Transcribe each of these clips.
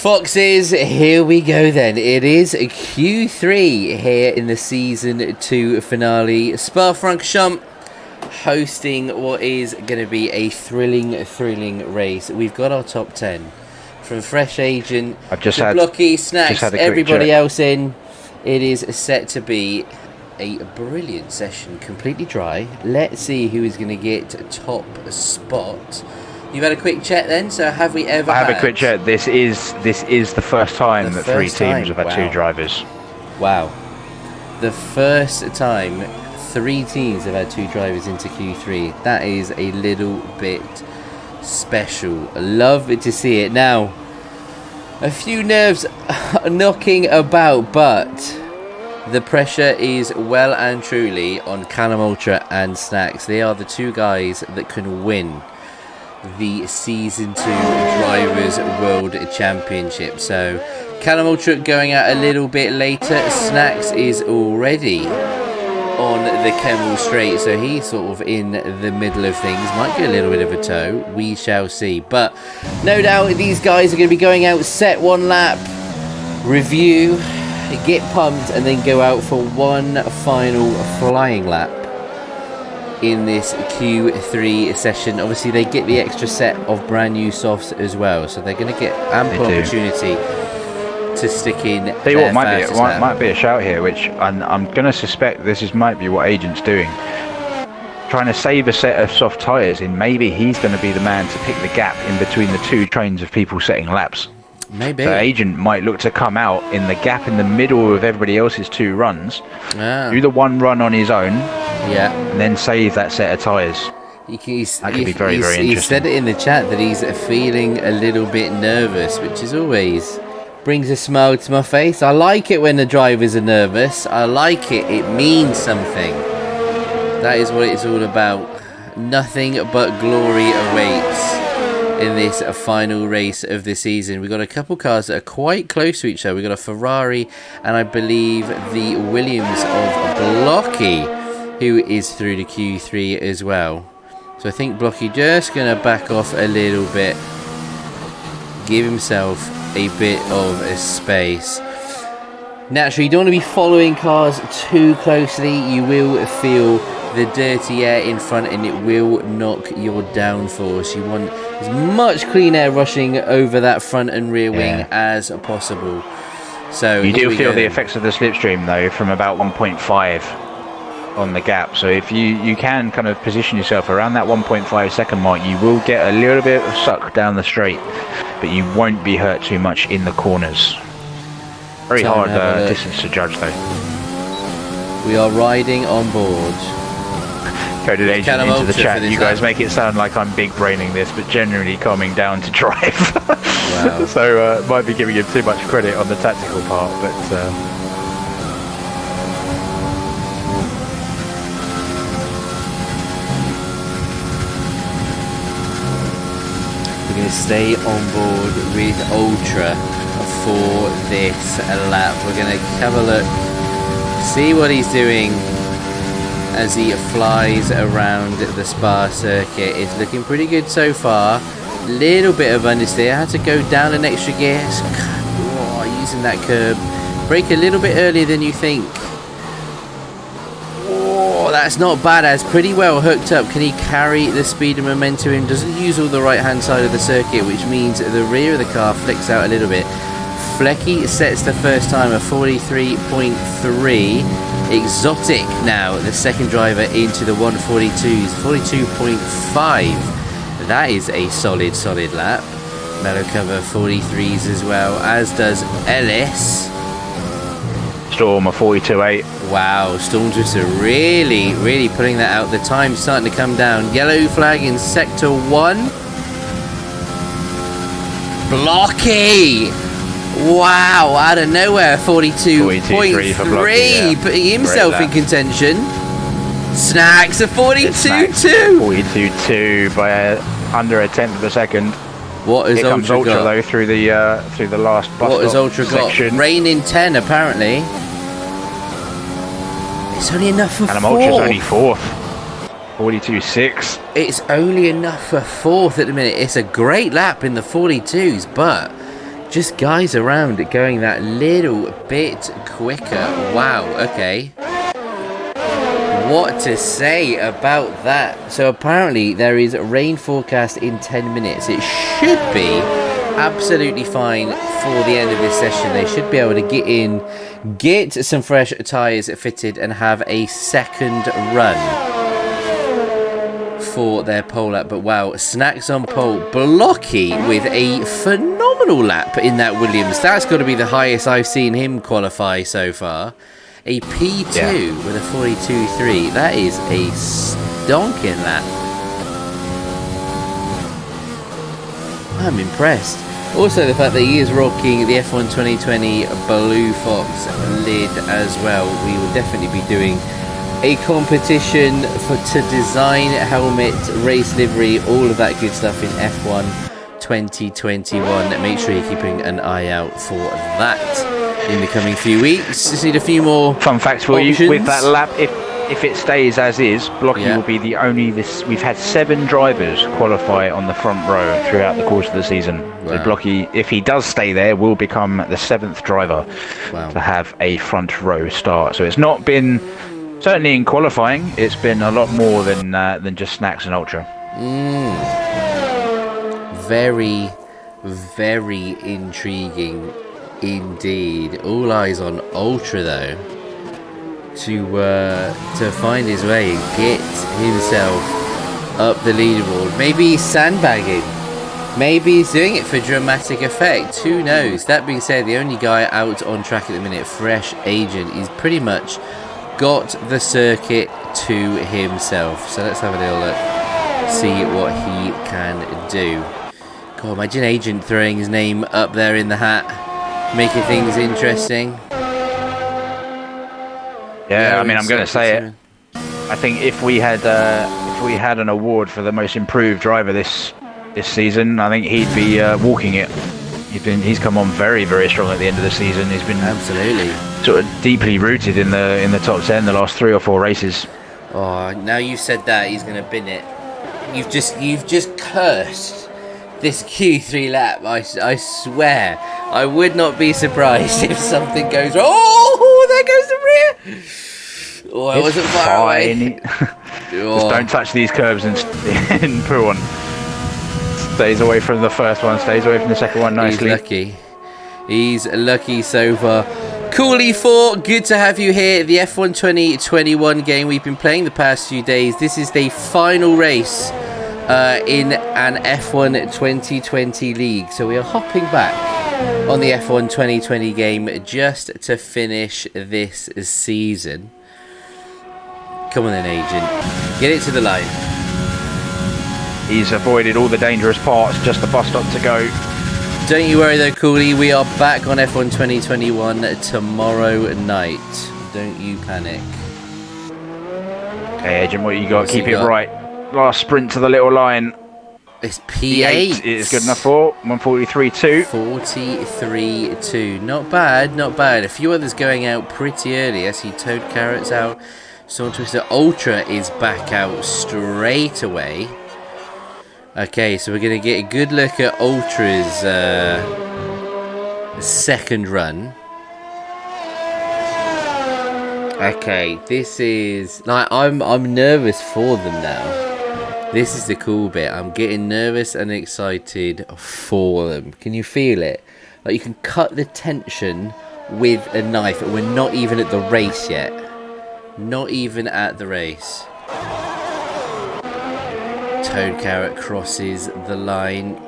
Foxes, here we go then. It is Q3 here in the Season 2 finale. Spa-Francorchamps hosting what is going to be a thrilling race. We've got our top 10. From Fresh Agent to Blocky, Snacks, everybody else in. It is set to be a brilliant session, completely dry. Let's see who is going to get top spot. You've had a quick check then, so have we ever I have a quick check. This is the first time that three teams have had two drivers. Wow. The first time three teams have had two drivers into Q3. That is a little bit special. Love to see it. Now, a few nerves knocking about, but the pressure is well and truly on Callum Ultra and Snacks. They are the two guys that can win the Season 2 Drivers World Championship. So Callum Ultra going out a little bit later. Snacks is already on the Kemmel Straight, so he's sort of in the middle of things. Might get a little bit of a tow, we shall see. But no doubt these guys are going to be going out, set one lap, review, get pumped, and then go out for one final flying lap in this Q3 session. Obviously they get the extra set of brand new softs as well, so they're going to get ample opportunity to stick in. Tell you what, might be a shout here, which I'm going to suspect might be what Agent's doing, trying to save a set of soft tyres, and maybe he's going to be the man to pick the gap in between the two trains of people setting laps. Maybe. So Agent might look to come out in the gap in the middle of everybody else's two runs, do the one run on his own, and then save that set of tyres. That could be very interesting. He said it in the chat that he's feeling a little bit nervous, which is always brings a smile to my face. I like it when the drivers are nervous. I like it. It means something. That is what it's all about. Nothing but glory awaits in this final race of the season. We've got a couple cars that are quite close to each other. We've got a Ferrari and I believe the Williams of Blocky, who is through to Q3 as well. So I think Blocky just going to back off a little bit, give himself a bit of a space. Naturally, you don't want to be following cars too closely. You will feel the dirty air in front and it will knock your downforce. You want as much clean air rushing over that front and rear wing as possible. So you do feel the effects of the slipstream though from about 1.5 on the gap. So if you can kind of position yourself around that 1.5 second mark, you will get a little bit of suck down the straight, but you won't be hurt too much in the corners. Very hard distance to judge though. We are riding on board. Coded Agent into the chat. You guys make it sound like I'm big braining this, but generally calming down to drive. Wow. So might be giving him too much credit on the tactical part, but we're going to stay on board with Ultra for this lap. We're going to have a look, see what he's doing as he flies around the Spa circuit. It's looking pretty good so far. Little bit of understeer. I had to go down an extra gear. Using that curb. Brake a little bit earlier than you think. Oh, that's not bad. That's pretty well hooked up. Can he carry the speed and momentum in? Doesn't use all the right hand side of the circuit, which means the rear of the car flicks out a little bit. Flecky sets the first time a 43.3. Exotic now, the second driver into the 142s, 42.5. That is a solid lap. Mellow cover 43s as well, as does Ellis. Storm a 42.8. Wow, Storm just really putting that out. The time's starting to come down. Yellow flag in sector 1. Blocky! Wow, out of nowhere, 42.3, putting himself in contention. Snacks a 42.2. 42.2 by under a tenth of a second. What has Ultra got? Though through the last bus what has Ultra section. Got? Rain in 10 apparently. It's only enough for and fourth. Ultra's only fourth. 42.6. It's only enough for fourth at the minute. It's a great lap in the 42s, but just guys around going that little bit quicker. Wow, okay. What to say about that? So apparently there is a rain forecast in 10 minutes. It should be absolutely fine for the end of this session. They should be able to get in, get some fresh tyres fitted and have a second run for their pole lap. But wow, Snacks on pole, Blocky with a phenomenal lap in that Williams. That's got to be the highest I've seen him qualify so far. A P2 with a 42.3. That is a stonking lap. I'm impressed. Also, the fact that he is rocking the F1 2020 Bluefoxx lid as well. We will definitely be doing a competition to design helmet, race livery, all of that good stuff in F1 2021. Make sure you're keeping an eye out for that in the coming few weeks. Just need a few more fun facts for options. you with that lap. If it stays as is, Blocky will be the only. We've had 7 drivers qualify on the front row throughout the course of the season. Wow. So Blocky, if he does stay there, will become the 7th driver to have a front row start. So it's not been, certainly in qualifying, it's been a lot more than just Snacks and Ultra. Very, very intriguing indeed. All eyes on Ultra though, to find his way and get himself up the leaderboard. Maybe he's sandbagging. Maybe he's doing it for dramatic effect. Who knows? That being said, the only guy out on track at the minute, Fresh Agent, he's pretty much got the circuit to himself. So let's have a little look, see what he can do. God, imagine Agent throwing his name up there in the hat, making things interesting. Yeah, I mean, I'm going to say it. I think if we had an award for the most improved driver this season, I think he'd be walking it. He's come on very, very strong at the end of the season. He's been absolutely sort of deeply rooted in the top 10 the last 3 or 4 races. Oh, now you said that, he's going to bin it. You've just cursed this Q3 lap. I swear, I would not be surprised if something goes wrong. Oh, there goes the rear. Oh, I wasn't far away. Just don't touch these curbs and poo on. Stays away from the first one, stays away from the second one nicely. He's lucky so far. Cooley 4, good to have you here. The F1 2021 game we've been playing the past few days. This is the final race in an F1 2020 league. So we are hopping back on the F1 2020 game just to finish this season. Come on then, Agent. Get it to the line. He's avoided all the dangerous parts, just the bus stop to go. Don't you worry though, Cooley. We are back on F1 2021 tomorrow night. Don't you panic. Okay, Agent, what you got? Keep it right. Last sprint to the little line. It's P8. It's good enough for 143.2. 43.2. Not bad, not bad. A few others going out pretty early. I see Toad Carrot's out. Storm Twister Ultra is back out straight away. Okay, so we're going to get a good look at Ultra's second run. Okay, this is like I'm nervous for them now. This is the cool bit. I'm getting nervous and excited for them. Can you feel it? Like you can cut the tension with a knife. We're not even at the race yet. Not even at the race. Toad Carrot crosses the line.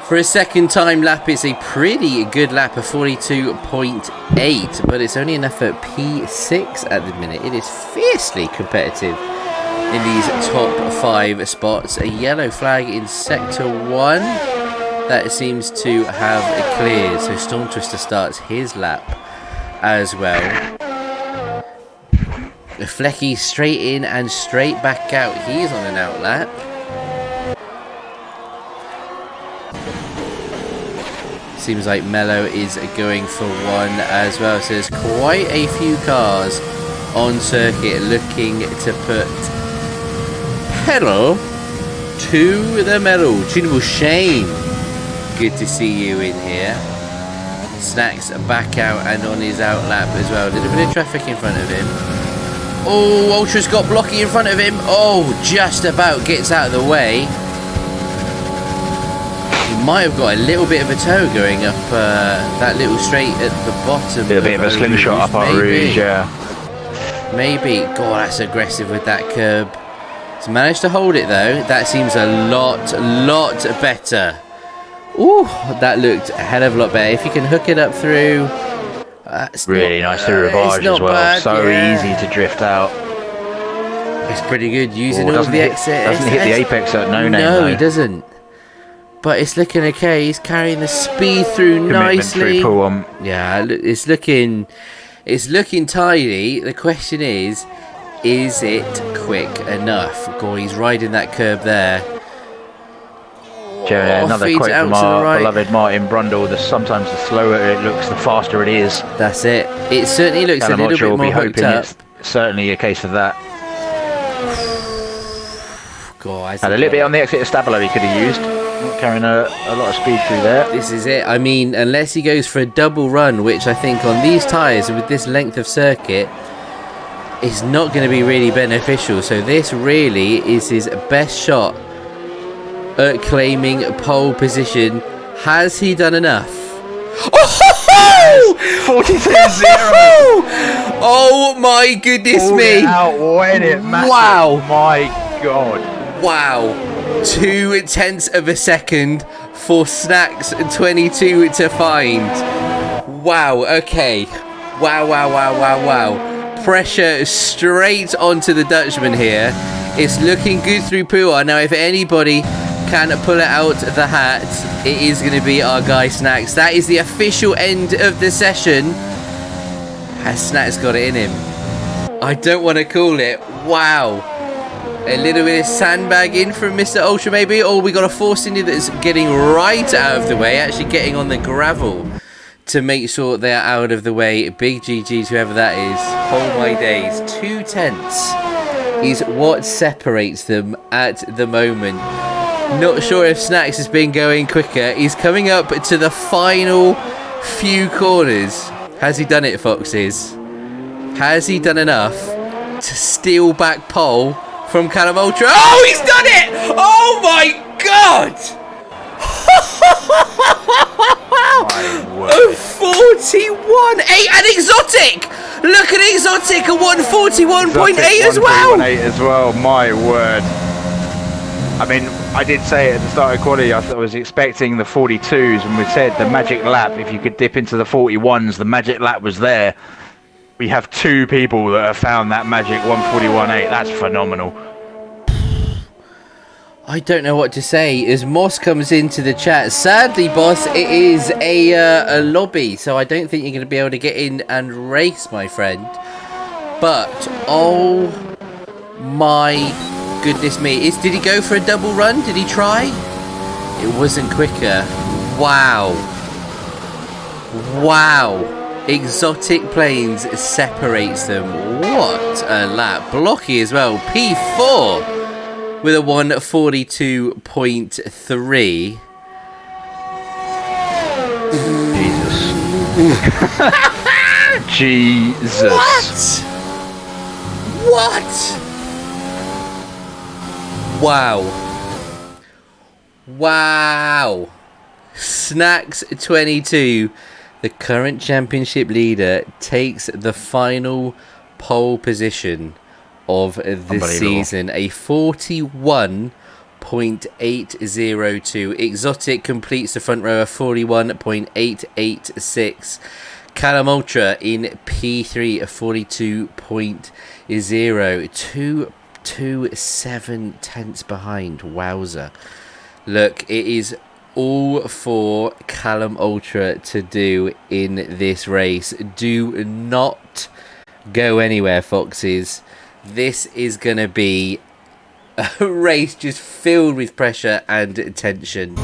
For a second time lap, it's a pretty good lap of 42.8, but it's only enough for P6 at the minute. It is fiercely competitive in these top 5 spots. A yellow flag in sector 1 that seems to have cleared. So Storm Twister starts his lap as well. Flecky straight in and straight back out. He's on an out lap. Seems like Mello is going for one as well. So there's quite a few cars on circuit looking to put pedal to the metal. Tunable Shane good to see you in here. Snacks back out and on his out lap as well. A little bit of traffic in front of him. Oh, Ultra's got Blocky in front of him. Oh, just about gets out of the way. He might have got a little bit of a toe going up that little straight at the bottom. A bit of a slingshot up our Rouge, yeah. Maybe. God, that's aggressive with that curb. He's managed to hold it though. That seems a lot better. Ooh, that looked a hell of a lot better. If you can hook it up through... really nice to revage as well. Bad, so easy to drift out. It's pretty good using all the exit. Doesn't hit the apex at no name. No, he doesn't. But it's looking okay. He's carrying the speed through nicely. Through pull on. Yeah, it's looking tidy. The question is it quick enough? God, he's riding that curb there. Another quote from our beloved Martin Brundle: sometimes the slower it looks, the faster it is. That's it. It certainly looks a little bit more hooked up. It's certainly a case of that. God, had a little bit on the exit of Stabilo he could have used. Not carrying a lot of speed through there. This is it. I mean, unless he goes for a double run, which I think on these tyres with this length of circuit is not going to be really beneficial. So this really is his best shot at claiming pole position. Has he done enough? Oh! 42-0. Oh my goodness me! When it matters. Wow! My God! Wow! 0.2 of a second for Snacks 22 to find. Wow. Okay. Wow. Pressure straight onto the Dutchman here. It's looking good through Pua. Now, if anybody can pull it out the hat, it is going to be our guy Snacks. That is the official end of the session. Has Snacks got it in him? I don't want to call it. Wow. A little bit of sandbagging from Mr. Ultra maybe. Or we got a Force India that's getting right out of the way. Actually getting on the gravel to make sure they're out of the way. Big GG to whoever that is. Oh my days. 2/10 is what separates them at the moment. Not sure if Snacks has been going quicker. He's coming up to the final few corners. Has he done it, Foxes? Has he done enough to steal back pole from Callum Ultra? Oh, he's done it! Oh my God! 41.8 and Exotic! Look at Exotic at 141.8 as well! 141.8 as well, my word. I mean, I did say at the start of quality, I was expecting the 42s, and we said the magic lap, if you could dip into the 41s, the magic lap was there. We have two people that have found that magic 141.8. That's phenomenal. I don't know what to say as Moss comes into the chat. Sadly, boss, it is a lobby, so I don't think you're going to be able to get in and race, my friend. But, oh my goodness me. Did he go for a double run? Did he try? It wasn't quicker. Wow. Exotic Plains separates them. What a lap. Blocky as well. P4 with a 142.3. Jesus. What? Wow. Snacks 22, the current championship leader, takes the final pole position of the season. A 41.802. Exotic completes the front row, a 41.886. Callum Ultra in P3, a 42.0. 2.27 behind. Wowza. Look, it is all for Callum Ultra to do in this race. Do not go anywhere, Foxes. This is going to be a race just filled with pressure and tension.